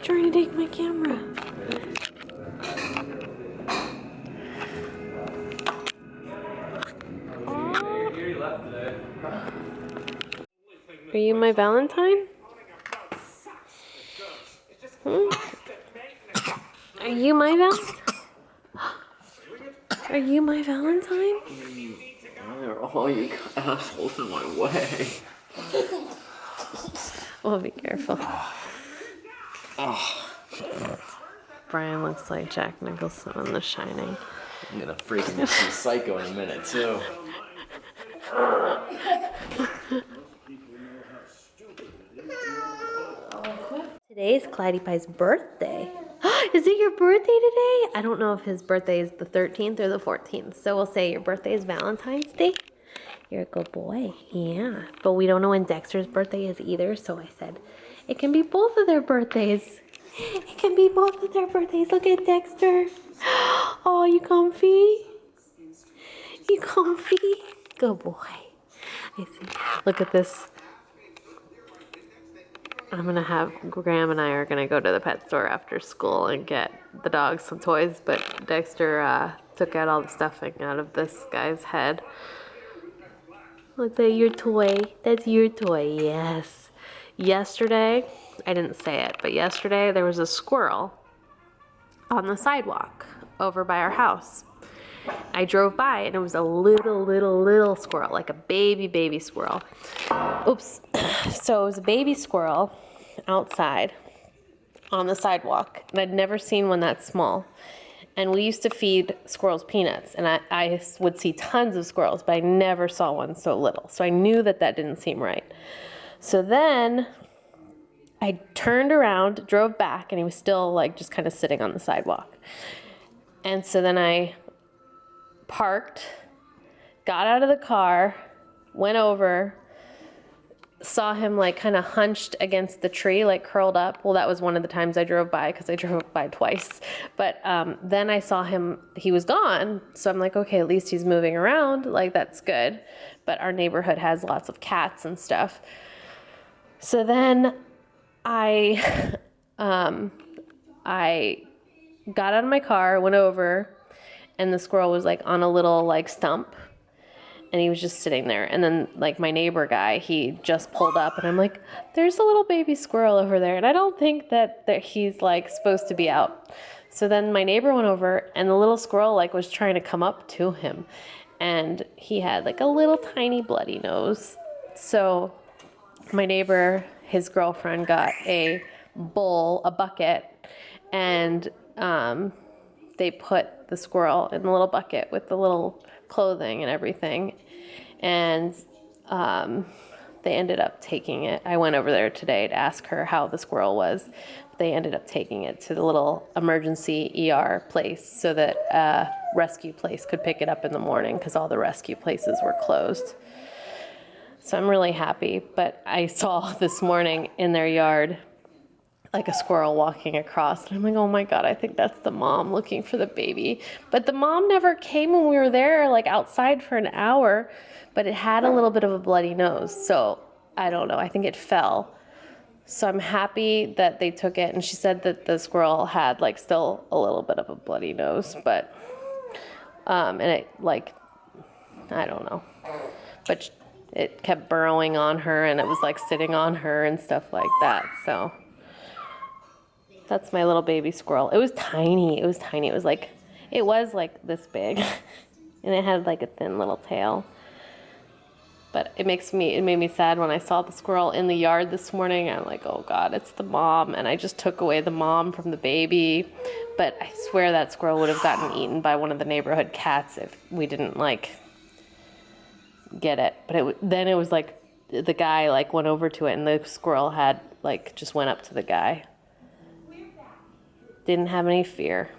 trying to take my camera. Are you my Valentine? Are you my Valentine? Are you my Valentine? Why are all you assholes in my way? Oh, be careful. Brian looks like Jack Nicholson in The Shining. I'm gonna freaking see Psycho in a minute, too. Today is Clyde Pie's birthday. Is it your birthday today? I don't know if his birthday is the 13th or the 14th. So we'll say your birthday is Valentine's Day. You're a good boy. Yeah. But we don't know when Dexter's birthday is either. So I said, it can be both of their birthdays. It can be both of their birthdays. Look at Dexter. Oh, you comfy? You comfy? Good boy. I see. Look at this. I'm going to have, Graham and I are going to go to the pet store after school and get the dog some toys, but Dexter took out all the stuffing out of this guy's head. Was that your toy? That's your toy, yes. Yesterday, I didn't say it, but yesterday there was a squirrel on the sidewalk over by our house. I drove by and it was a little squirrel, like a baby squirrel. Oops. So it was a baby squirrel outside on the sidewalk, and I'd never seen one that small. And we used to feed squirrels peanuts, and I would see tons of squirrels, but I never saw one so little. So I knew that didn't seem right. So then I turned around, drove back, and he was still like just kind of sitting on the sidewalk. And so then I parked, got out of the car, went over, saw him like kind of hunched against the tree, like curled up. Well, that was one of the times I drove by because I drove by twice. But then I saw him, he was gone. So I'm like, okay, at least he's moving around. Like, that's good. But our neighborhood has lots of cats and stuff. So then I got out of my car, went over, and the squirrel was like on a little like stump. And he was just sitting there. And then like my neighbor guy, he just pulled up and I'm like, there's a little baby squirrel over there. And I don't think that he's like supposed to be out. So then my neighbor went over and the little squirrel like was trying to come up to him. And he had like a little tiny bloody nose. So my neighbor, his girlfriend got a bucket, and they put the squirrel in the little bucket with the little clothing and everything, and they ended up taking it. I went over there today to ask her how the squirrel was. They ended up taking it to the little emergency ER place so that a rescue place could pick it up in the morning because all the rescue places were closed. So I'm really happy, but I saw this morning in their yard like a squirrel walking across. And I'm like, oh my God, I think that's the mom looking for the baby. But the mom never came when we were there, like outside for an hour, but it had a little bit of a bloody nose. So I don't know, I think it fell. So I'm happy that they took it. And she said that the squirrel had like still a little bit of a bloody nose, but, and it like, I don't know, but it kept burrowing on her and it was like sitting on her and stuff like that. So that's my little baby squirrel. It was tiny. It was tiny. It was like this big, and it had like a thin little tail. But it made me sad when I saw the squirrel in the yard this morning. I'm like, oh God, it's the mom. And I just took away the mom from the baby. But I swear that squirrel would have gotten eaten by one of the neighborhood cats if we didn't like get it. But then it was like the guy like went over to it, and the squirrel had like just went up to the guy. Didn't have any fear.